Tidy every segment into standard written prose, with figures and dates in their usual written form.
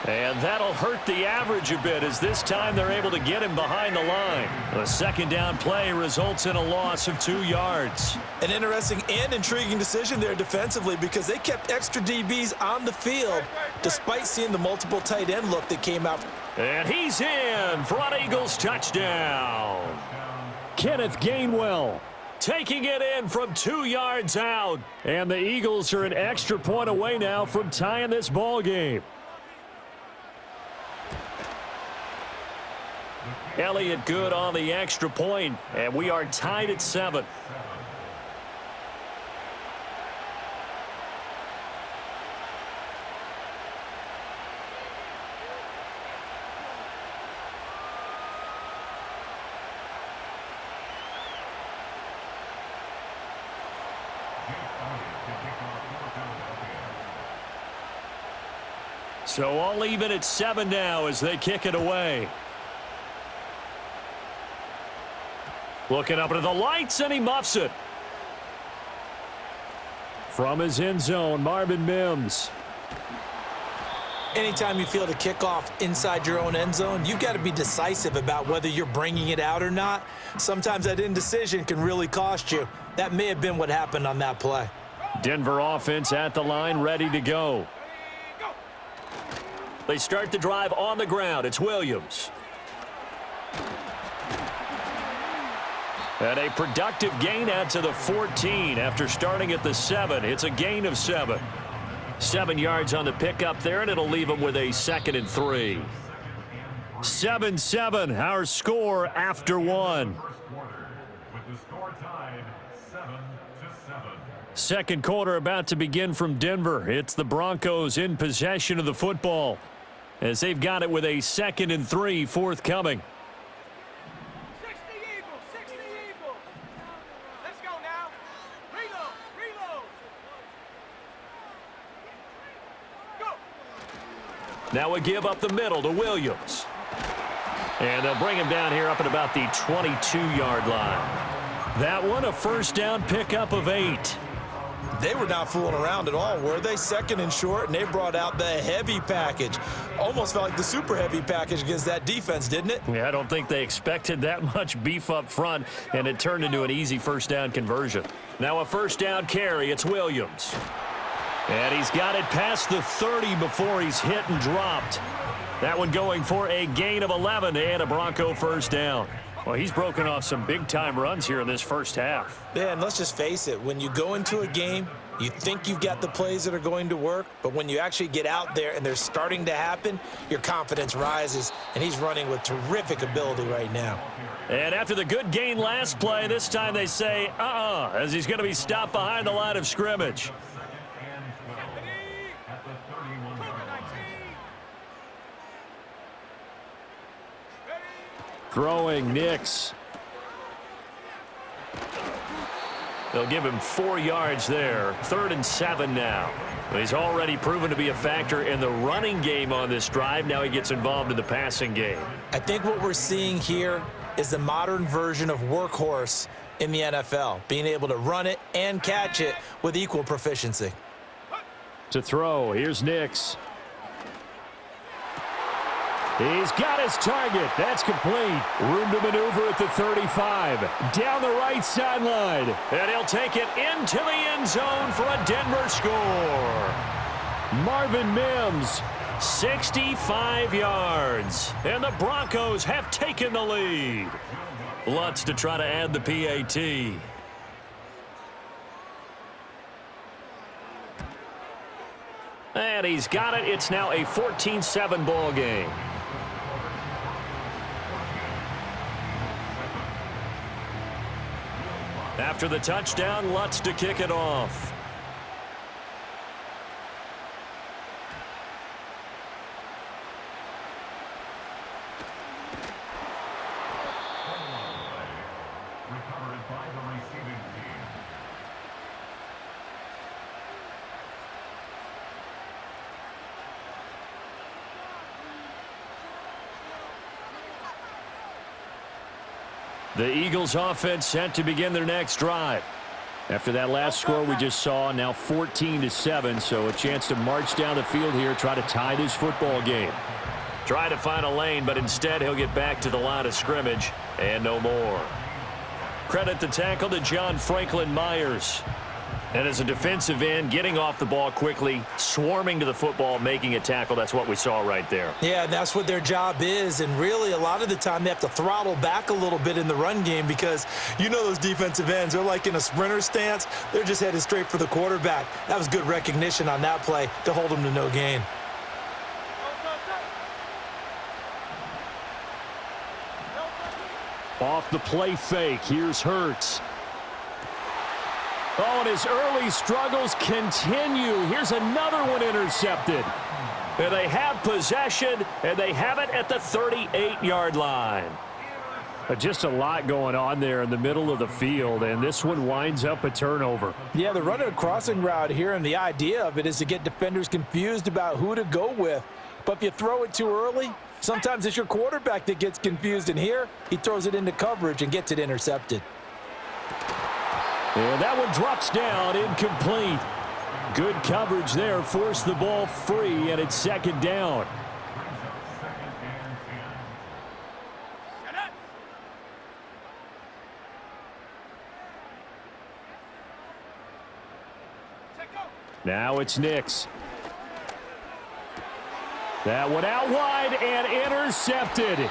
And that'll hurt the average a bit as this time they're able to get him behind the line. A second down play results in a loss of 2 yards. An interesting and intriguing decision there defensively because they kept extra DBs on the field despite seeing the multiple tight end look that came out. And he's in for an Eagles touchdown. Kenneth Gainwell taking it in from 2 yards out. And the Eagles are an extra point away now from tying this ball game. Elliott good on the extra point, and we are tied at 7. So all even at 7 now as they kick it away. Looking up into the lights, and he muffs it. From his end zone, Marvin Mims. Anytime you field a kickoff inside your own end zone, you've got to be decisive about whether you're bringing it out or not. Sometimes that indecision can really cost you. That may have been what happened on that play. Denver offense at the line, ready to go. They start the drive on the ground. It's Williams. And a productive gain out to the 14 after starting at the 7. It's a gain of 7. 7 yards on the pickup there, and it'll leave them with a 2nd and 3. 7-7, our score after 1. Second quarter about to begin from Denver. It's the Broncos in possession of the football as they've got it with a 2nd and 3 forthcoming. Now we give up the middle to Williams. And they'll bring him down here up at about the 22-yard line. That one a first down pickup of 8. They were not fooling around at all, were they? 2nd and short, and they brought out the heavy package. Almost felt like the super heavy package against that defense, didn't it? Yeah, I don't think they expected that much beef up front, and it turned into an easy first down conversion. Now a first down carry. It's Williams. And he's got it past the 30 before he's hit and dropped. That one going for a gain of 11 and a Bronco first down. Well, he's broken off some big-time runs here in this first half. Yeah, and let's just face it. When you go into a game, you think you've got the plays that are going to work, but when you actually get out there and they're starting to happen, your confidence rises, and he's running with terrific ability right now. And after the good gain last play, this time they say, as he's going to be stopped behind the line of scrimmage. Throwing Nix. They'll give him 4 yards there. 3rd and 7 now. He's already proven to be a factor in the running game on this drive. Now he gets involved in the passing game. I think what we're seeing here is the modern version of workhorse in the NFL, being able to run it and catch it with equal proficiency. To throw, here's Nix. He's got his target. That's complete. Room to maneuver at the 35. Down the right sideline. And he'll take it into the end zone for a Denver score. Marvin Mims, 65 yards. And the Broncos have taken the lead. Lutz to try to add the PAT. And he's got it. It's now a 14-7 ball game. After the touchdown, Lutz to kick it off. The Eagles offense set to begin their next drive. After that last score we just saw, now 14-7, so a chance to march down the field here, try to tie this football game. Try to find a lane, but instead he'll get back to the line of scrimmage and no more. Credit the tackle to John Franklin Myers. And as a defensive end, getting off the ball quickly, swarming to the football, making a tackle, that's what we saw right there. Yeah, that's what their job is, and really a lot of the time they have to throttle back a little bit in the run game because you know those defensive ends, they're like in a sprinter stance. They're just headed straight for the quarterback. That was good recognition on that play to hold them to no gain. Off the play fake, here's Hurts. Oh, and his early struggles continue. Here's another one intercepted. And they have possession, and they have it at the 38-yard line. Just a lot going on there in the middle of the field, and this one winds up a turnover. Yeah, they're running a crossing route here, and the idea of it is to get defenders confused about who to go with. But if you throw it too early, sometimes it's your quarterback that gets confused, and here he throws it into coverage and gets it intercepted. And that one drops down, incomplete. Good coverage there, forced the ball free, and it's second down. Now it's Nix. That one out wide and intercepted.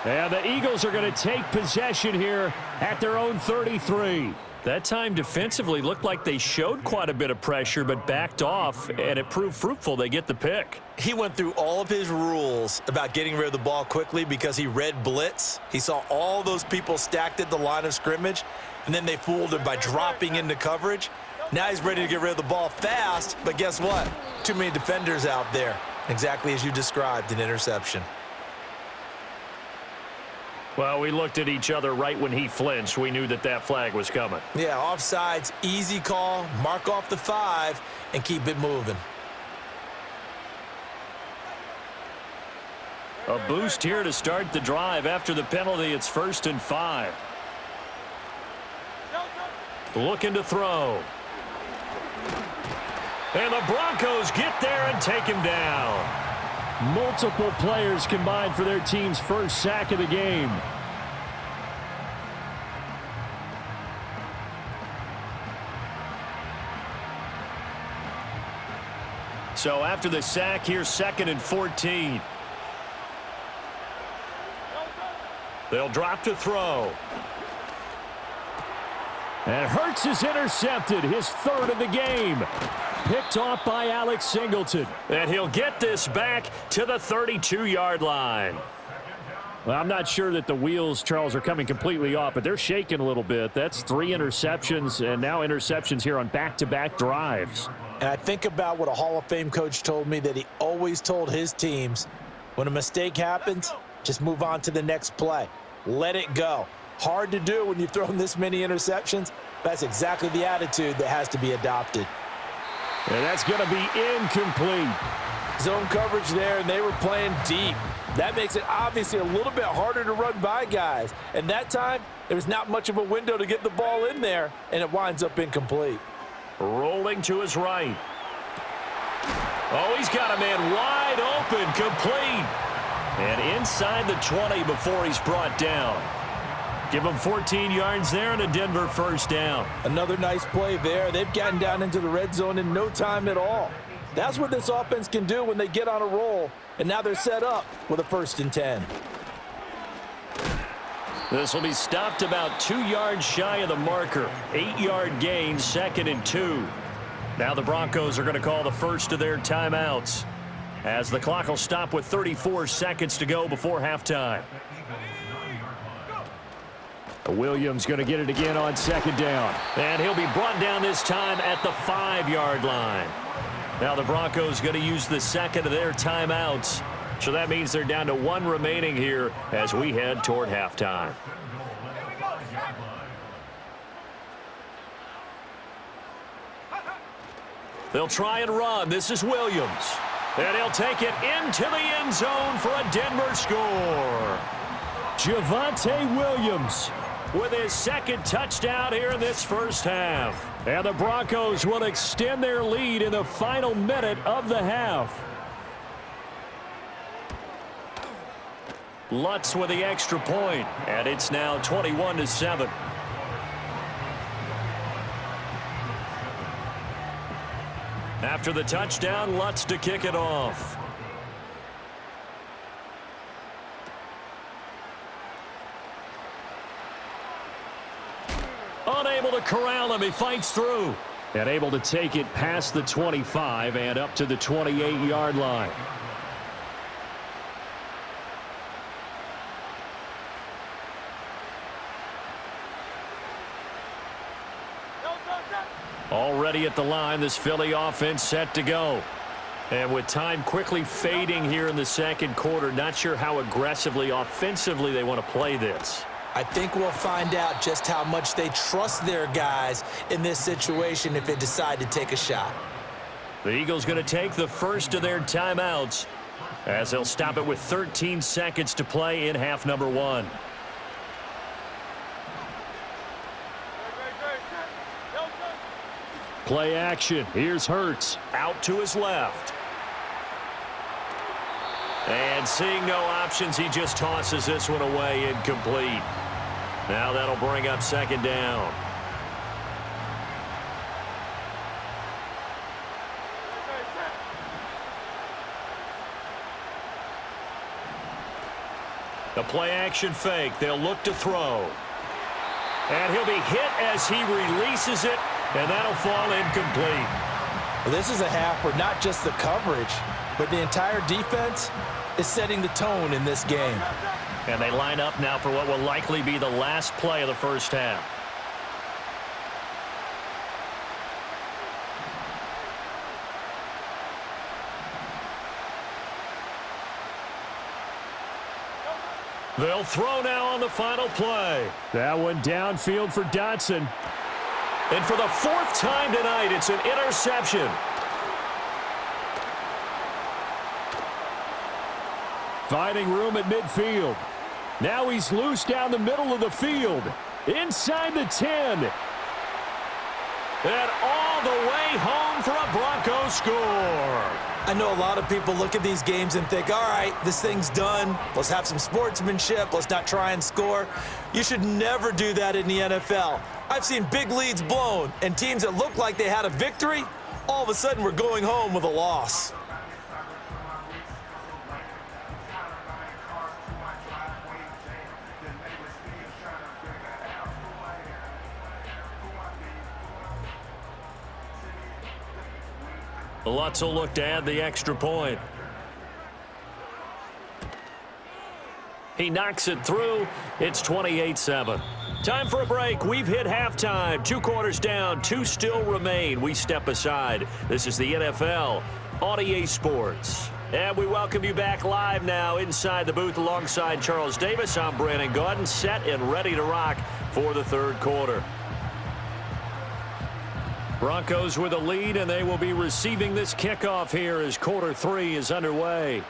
And the Eagles are going to take possession here at their own 33. That time defensively looked like they showed quite a bit of pressure but backed off, and it proved fruitful. They get the pick. He went through all of his rules about getting rid of the ball quickly because he read blitz. He saw all those people stacked at the line of scrimmage, and then they fooled him by dropping into coverage. Now he's ready to get rid of the ball fast, but guess what? Too many defenders out there. Exactly as you described, an interception. Well, we looked at each other right when he flinched. We knew that that flag was coming. Yeah, offsides, easy call, mark off the 5, and keep it moving. A boost here to start the drive. After the penalty, it's 1st and 5. Looking to throw. And the Broncos get there and take him down. Multiple players combined for their team's first sack of the game. So after the sack, here's 2nd and 14. They'll drop to throw. And Hurts is intercepted, his 3rd of the game. Picked off by Alex Singleton. And he'll get this back to the 32-yard line. Well, I'm not sure that the wheels, Charles, are coming completely off, but they're shaking a little bit. That's 3 interceptions, and now interceptions here on back-to-back drives. And I think about what a Hall of Fame coach told me that he always told his teams, when a mistake happens, just move on to the next play. Let it go. Hard to do when you've thrown this many interceptions. That's exactly the attitude that has to be adopted. And that's going to be incomplete. Zone coverage there, and they were playing deep. That makes it obviously a little bit harder to run by guys. And that time, there's not much of a window to get the ball in there, and it winds up incomplete. Rolling to his right. Oh, he's got a man wide open, complete. And inside the 20 before he's brought down. Give him 14 yards there and a Denver first down. Another nice play there. They've gotten down into the red zone in no time at all. That's what this offense can do when they get on a roll. And now they're set up with a 1st and 10. This will be stopped about 2 yards shy of the marker. 8-yard gain, 2nd and 2. Now the Broncos are going to call the first of their timeouts, as the clock will stop with 34 seconds to go before halftime. Williams going to get it again on 2nd down. And he'll be brought down this time at the 5-yard line. Now the Broncos going to use the 2nd of their timeouts. So that means they're down to 1 remaining here as we head toward halftime. They'll try and run. This is Williams. And he'll take it into the end zone for a Denver score. Javonte Williams with his second touchdown here in this first half. And the Broncos will extend their lead in the final minute of the half. Lutz with the extra point, and it's now 21-7. After the touchdown, Lutz to kick it off. Unable to corral him, he fights through. And able to take it past the 25 and up to the 28-yard line. Already at the line, this Philly offense set to go. And with time quickly fading here in the second quarter, not sure how aggressively, offensively they want to play this. I think we'll find out just how much they trust their guys in this situation if they decide to take a shot. The Eagles going to take the first of their timeouts as they'll stop it with 13 seconds to play in half number 1. Play action. Here's Hurts. Out to his left. And seeing no options, he just tosses this one away, incomplete. Now that'll bring up second down. The play action fake. They'll look to throw. And he'll be hit as he releases it, and that'll fall incomplete. Well, this is a half where not just the coverage, but the entire defense is setting the tone in this game. And they line up now for what will likely be the last play of the first half. They'll throw now on the final play. That one downfield for Dotson. And for the fourth time tonight, it's an interception. Finding room at midfield. Now he's loose down the middle of the field. Inside the 10. And all the way home for a Bronco score. I know a lot of people look at these games and think, all right, this thing's done. Let's have some sportsmanship. Let's not try and score. You should never do that in the NFL. I've seen big leads blown, and teams that looked like they had a victory, all of a sudden were going home with a loss. Lutz will look to add the extra point. He knocks it through. It's 28-7. Time for a break. We've hit halftime. 2 quarters down. 2 still remain. We step aside. This is the NFL on EA Sports. And we welcome you back live now inside the booth alongside Charles Davis. I'm Brandon Gaudin, set and ready to rock for the third quarter. Broncos with a lead, and they will be receiving this kickoff here as quarter 3 is underway.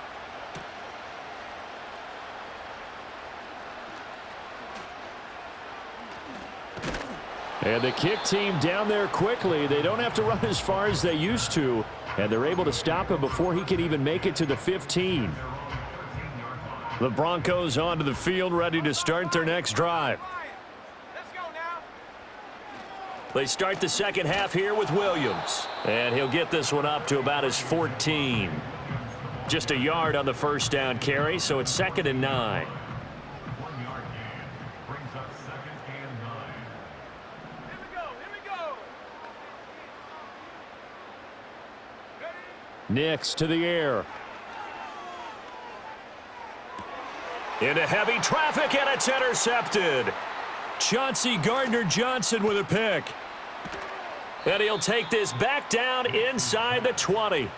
And the kick team down there quickly. They don't have to run as far as they used to, and they're able to stop him before he can even make it to the 15. The Broncos onto the field, ready to start their next drive. They start the second half here with Williams. And he'll get this one up to about his 14. Just a yard on the first down carry, so it's 2nd and 9. Nix to the air. Into heavy traffic, and it's intercepted. Chauncey Gardner-Johnson with a pick. And he'll take this back down inside the 20.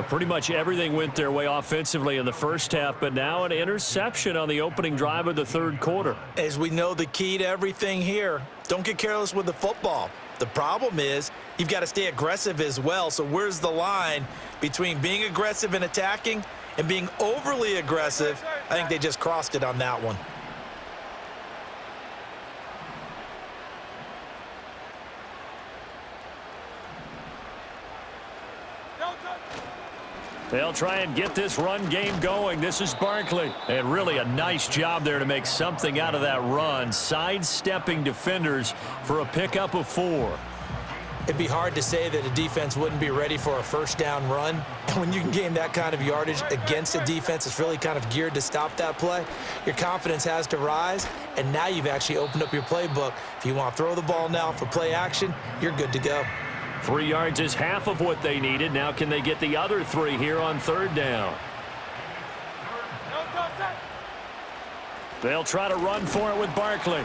Pretty much everything went their way offensively in the first half, but now an interception on the opening drive of the third quarter. As we know, the key to everything here, don't get careless with the football. The problem is you've got to stay aggressive as well. So where's the line between being aggressive and attacking and being overly aggressive? I think they just crossed it on that one. They'll try and get this run game going. This is Barkley. And really a nice job there to make something out of that run, sidestepping defenders for a pickup of 4. It'd be hard to say that a defense wouldn't be ready for a first down run. And when you can gain that kind of yardage against a defense that's really kind of geared to stop that play, your confidence has to rise, and now you've actually opened up your playbook. If you want to throw the ball now for play action, you're good to go. 3 yards is half of what they needed. Now can they get the other 3 here on 3rd down? They'll try to run for it with Barkley.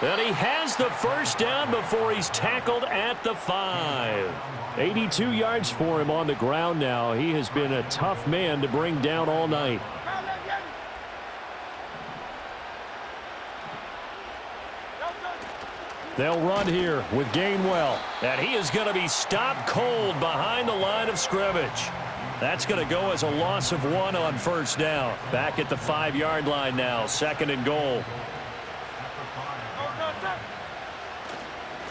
And he has the first down before he's tackled at the 5. 82 yards for him on the ground now. He has been a tough man to bring down all night. They'll run here with Gainwell. And he is going to be stopped cold behind the line of scrimmage. That's going to go as a loss of 1 on first down. Back at the 5-yard line now, 2nd and goal.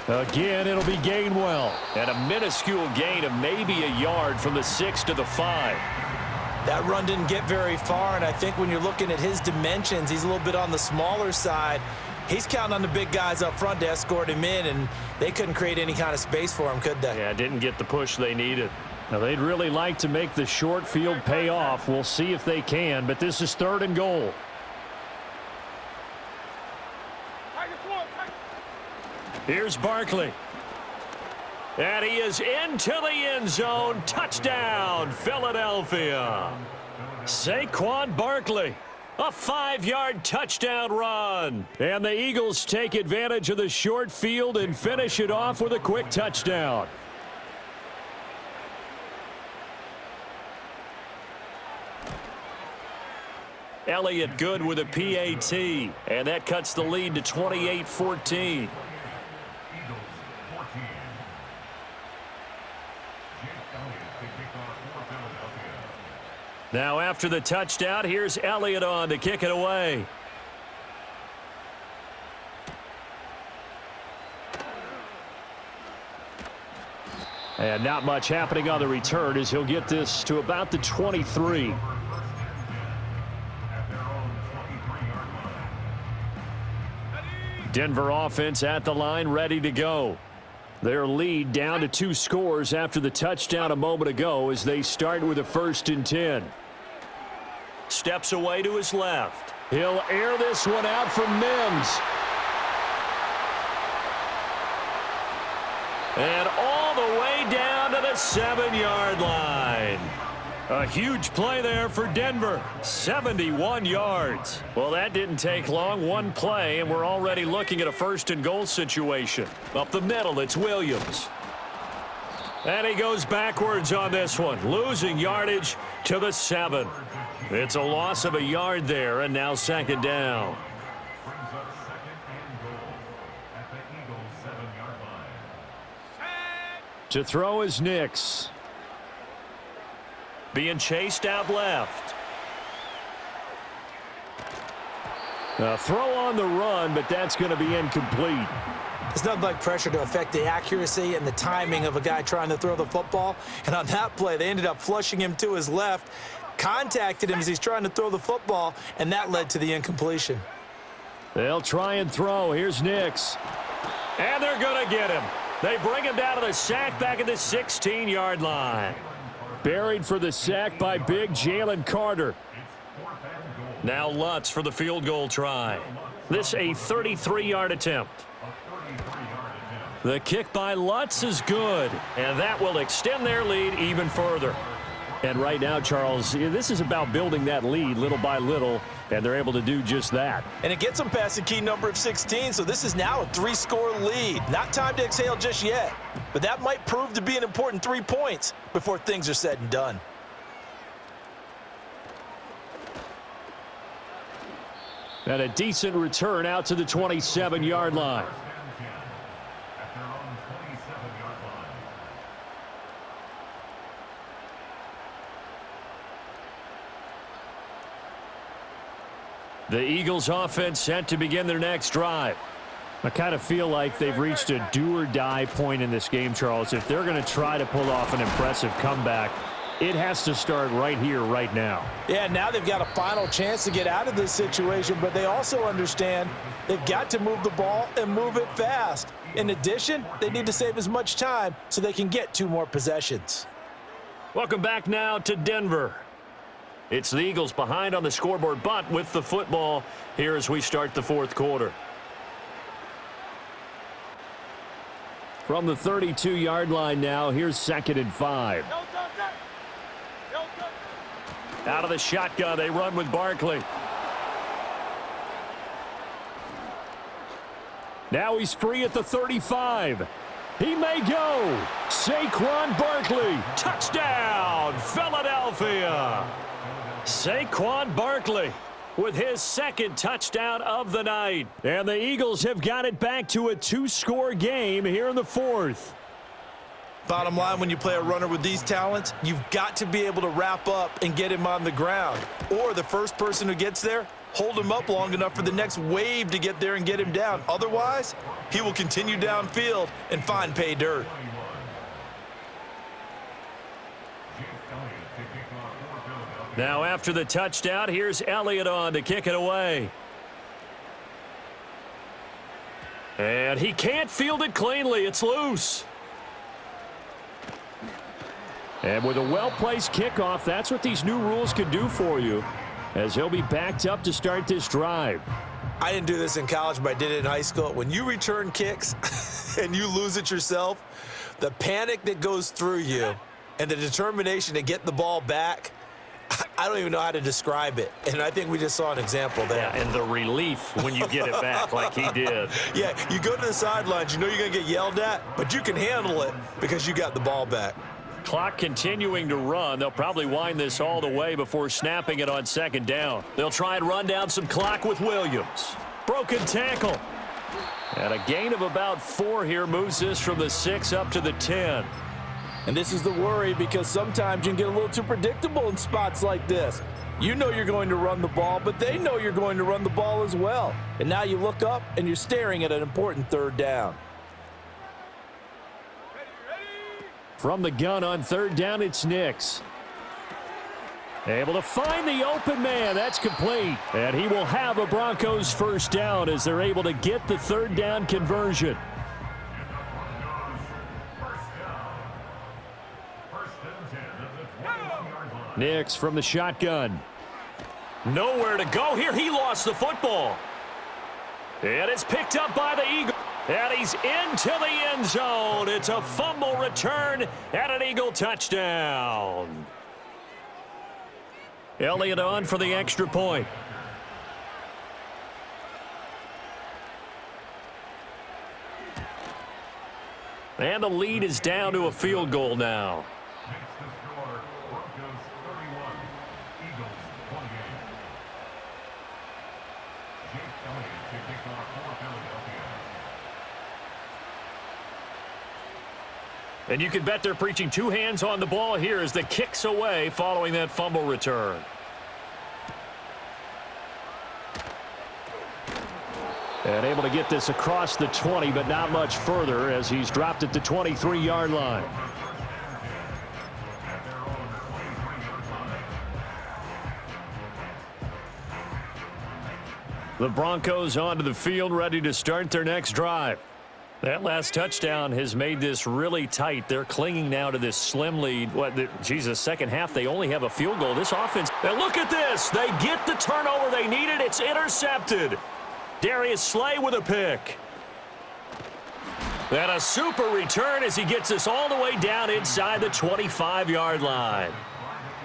Again, it'll be Gainwell. And a minuscule gain of maybe a yard from the 6 to the 5. That run didn't get very far, and I think when you're looking at his dimensions, he's a little bit on the smaller side. He's counting on the big guys up front to escort him in, and they couldn't create any kind of space for him, could they? Yeah, didn't get the push they needed. Now, they'd really like to make the short field pay off. We'll see if they can, but this is 3rd and goal. Here's Barkley. And he is into the end zone. Touchdown, Philadelphia. Saquon Barkley. A 5-yard touchdown run. And the Eagles take advantage of the short field and finish it off with a quick touchdown. Elliott good with a PAT. And that cuts the lead to 28-14. Now after the touchdown, here's Elliott on to kick it away. And not much happening on the return as he'll get this to about the 23. Denver offense at the line, ready to go. Their lead down to 2 scores after the touchdown a moment ago as they start with a 1st and 10. Steps away to his left. He'll air this one out from Mims. And all the way down to the 7-yard line. A huge play there for Denver. 71 yards. Well, that didn't take long. 1 play, and we're already looking at a 1st and goal situation. Up the middle, it's Williams. And he goes backwards on this one, losing yardage to the 7. It's a loss of a yard there, and now 2nd down. To throw is Nix. Being chased out left. A throw on the run, but that's going to be incomplete. It's nothing like pressure to affect the accuracy and the timing of a guy trying to throw the football. And on that play, they ended up flushing him to his left, contacted him as he's trying to throw the football, and that led to the incompletion. They'll try and throw. Here's Nix. And they're going to get him. They bring him down to the sack back at the 16-yard line. Buried for the sack by big Jalen Carter. Now Lutz for the field goal try. This a 33-yard attempt. The kick by Lutz is good, and that will extend their lead even further. And right now, Charles, this is about building that lead little by little, and they're able to do just that. And it gets them past the key number of 16, so this is now a 3-score lead. Not time to exhale just yet, but that might prove to be an important 3 points before things are said and done. And a decent return out to the 27-yard line. The Eagles offense set to begin their next drive. I kind of feel like they've reached a do-or-die point in this game, Charles. If they're going to try to pull off an impressive comeback, It has to start right here, right now. Yeah, now they've got a final chance to get out of this situation, but they also understand they've got to move the ball and move it fast. In addition, they need to save as much time so they can get 2 more possessions. Welcome back now to Denver. It's the Eagles behind on the scoreboard, but with the football here as we start the 4th quarter. From the 32-yard line now, here's 2nd and 5. Out of the shotgun, they run with Barkley. Now he's free at the 35. He may go. Saquon Barkley, touchdown, Philadelphia. Saquon Barkley with his 2nd touchdown of the night. And the Eagles have got it back to a 2-score game here in the 4th. Bottom line, when you play a runner with these talents, you've got to be able to wrap up and get him on the ground. Or the first person who gets there, hold him up long enough for the next wave to get there and get him down. Otherwise, he will continue downfield and find pay dirt. Now after the touchdown, here's Elliott on to kick it away. And he can't field it cleanly. It's loose. And with a well-placed kickoff, that's what these new rules can do for you, as he'll be backed up to start this drive. I didn't do this in college, but I did it in high school. When you return kicks and you lose it yourself, the panic that goes through you and the determination to get the ball back, I don't even know how to describe it. And I think we just saw an example there. Yeah, and the relief when you get it back like he did. Yeah, you go to the sidelines, you know you're going to get yelled at, but you can handle it because you got the ball back. Clock continuing to run. They'll probably wind this all the way before snapping it on 2nd down. They'll try and run down some clock with Williams. Broken tackle. And a gain of about 4 here moves this from the 6 up to the 10. And this is the worry, because sometimes you can get a little too predictable in spots like this. You know you're going to run the ball, but they know you're going to run the ball as well. And now you look up and you're staring at an important 3rd down. From the gun on 3rd down, it's Nix. Able to find the open man. That's complete. And he will have a Broncos 1st down as they're able to get the 3rd down conversion. Nix from the shotgun. Nowhere to go here. He lost the football. And it's picked up by the Eagles. And he's into the end zone. It's a fumble return and an Eagle touchdown. Elliott on for the extra point. And the lead is down to a field goal now. And you can bet they're preaching 2 hands on the ball here as the kick's away following that fumble return. And able to get this across the 20, but not much further as he's dropped at the 23-yard line. The Broncos onto the field, ready to start their next drive. That last touchdown has made this really tight. They're clinging now to this slim lead. Second half, they only have a field goal. This offense, now look at this. They get the turnover they needed. It's intercepted. Darius Slay with a pick. And a super return as he gets us all the way down inside the 25-yard line.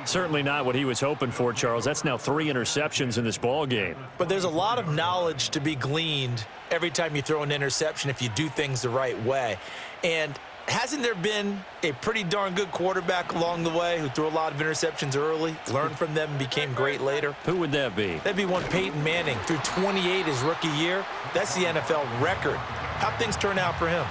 Certainly not what he was hoping for, Charles. That's now 3 interceptions in this ball game. But there's a lot of knowledge to be gleaned every time you throw an interception if you do things the right way. And hasn't there been a pretty darn good quarterback along the way who threw a lot of interceptions early, learned from them, and became great later? Who would that be? That'd be one Peyton Manning. Threw 28 his rookie year. That's the NFL record. How'd things turn out for him?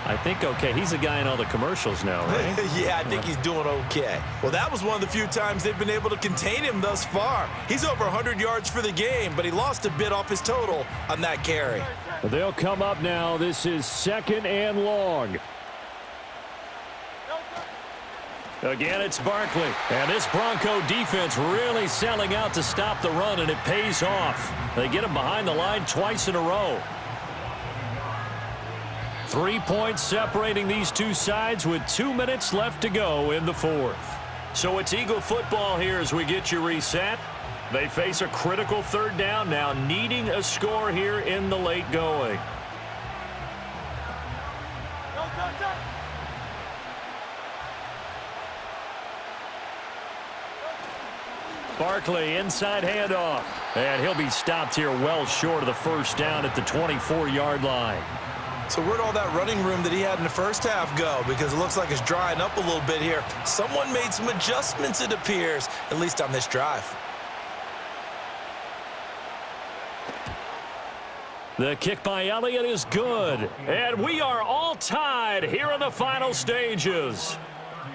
I think okay. He's a guy in all the commercials now, right? Yeah, I think he's doing okay. Well, that was one of the few times they've been able to contain him thus far. He's over 100 yards for the game, but he lost a bit off his total on that carry. They'll come up now. This is 2nd and long. Again, it's Barkley. And this Bronco defense really selling out to stop the run, and it pays off. They get him behind the line twice in a row. 3 points separating these two sides with 2 minutes left to go in the fourth. So it's Eagle football here as we get you reset. They face a critical third down now, needing a score here in the late going. Barkley, inside handoff. And he'll be stopped here well short of the first down at the 24-yard line. So where'd all that running room that he had in the first half go? Because it looks like it's drying up a little bit here. Someone made some adjustments, it appears, at least on this drive. The kick by Elliott is good. And we are all tied here in the final stages.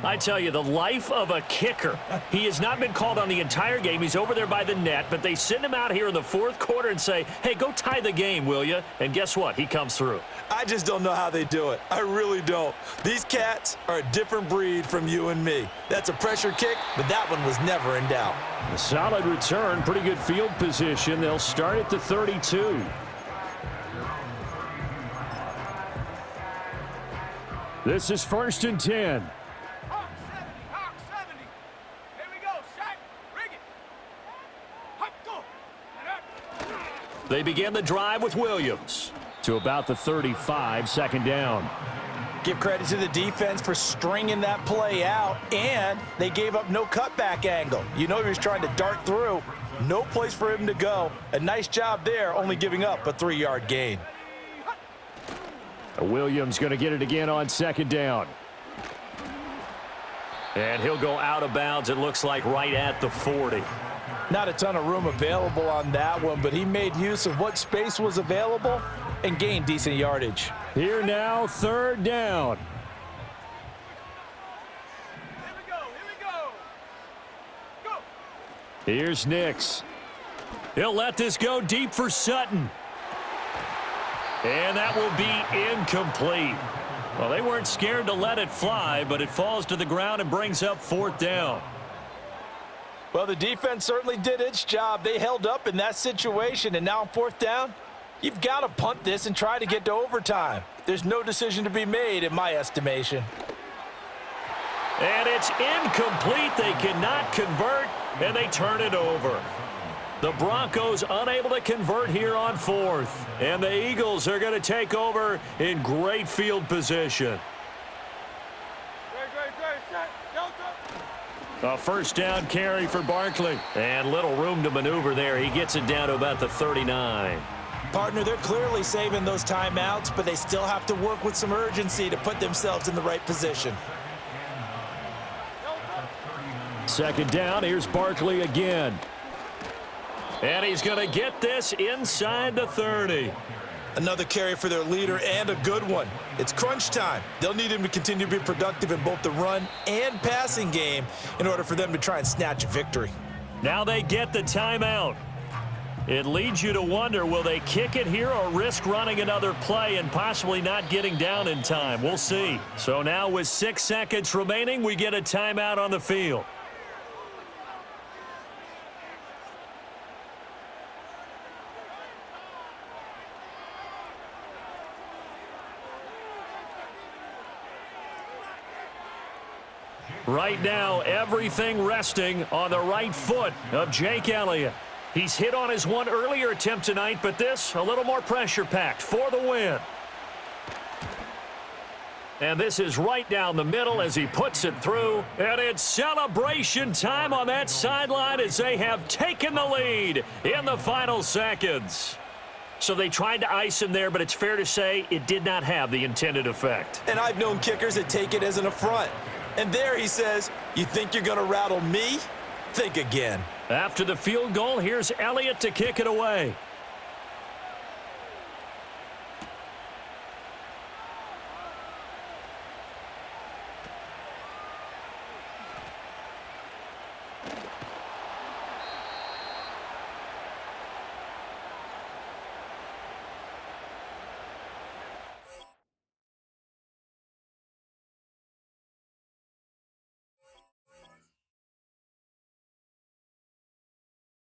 I tell you, the life of a kicker. He has not been called on the entire game. He's over there by the net, but they send him out here in the fourth quarter and say, hey, go tie the game, will you? And guess what? He comes through. I just don't know how they do it. I really don't. These cats are a different breed from you and me. That's a pressure kick, but that one was never in doubt. A solid return, pretty good field position. They'll start at the 32. This is 1st and 10. They begin the drive with Williams to about the 35, second down. Give credit to the defense for stringing that play out, and they gave up no cutback angle. You know he was trying to dart through. No place for him to go. A nice job there, only giving up a 3-yard gain. Williams going to get it again on second down. And he'll go out of bounds, it looks like, right at the 40. Not a ton of room available on that one, but he made use of what space was available and gained decent yardage. Here now, third down. Here we go. Go. Here's Nix. He'll let this go deep for Sutton. And that will be incomplete. Well, they weren't scared to let it fly, but it falls to the ground and brings up fourth down. Well, the defense certainly did its job. They held up in that situation, and now on fourth down, you've got to punt this and try to get to overtime. There's no decision to be made in my estimation. And it's incomplete. They cannot convert, and they turn it over. The Broncos unable to convert here on fourth, and the Eagles are going to take over in great field position. A first down carry for Barkley. And little room to maneuver there. He gets it down to about the 39. Partner, they're clearly saving those timeouts, but they still have to work with some urgency to put themselves in the right position. Second down, here's Barkley again. And he's going to get this inside the 30. Another carry for their leader, and a good one. It's crunch time. They'll need him to continue to be productive in both the run and passing game in order for them to try and snatch a victory. Now they get the timeout. It leads you to wonder, will they kick it here or risk running another play and possibly not getting down in time? We'll see. So now with 6 seconds remaining, we get a timeout on the field. Right now, everything resting on the right foot of Jake Elliott. He's hit on his one earlier attempt tonight, but this a little more pressure-packed for the win. And this is right down the middle as he puts it through. And it's celebration time on that sideline as they have taken the lead in the final seconds. So they tried to ice him there, but it's fair to say it did not have the intended effect. And I've known kickers that take it as an affront. And there he says, you think you're going to rattle me? Think again. After the field goal, here's Elliott to kick it away.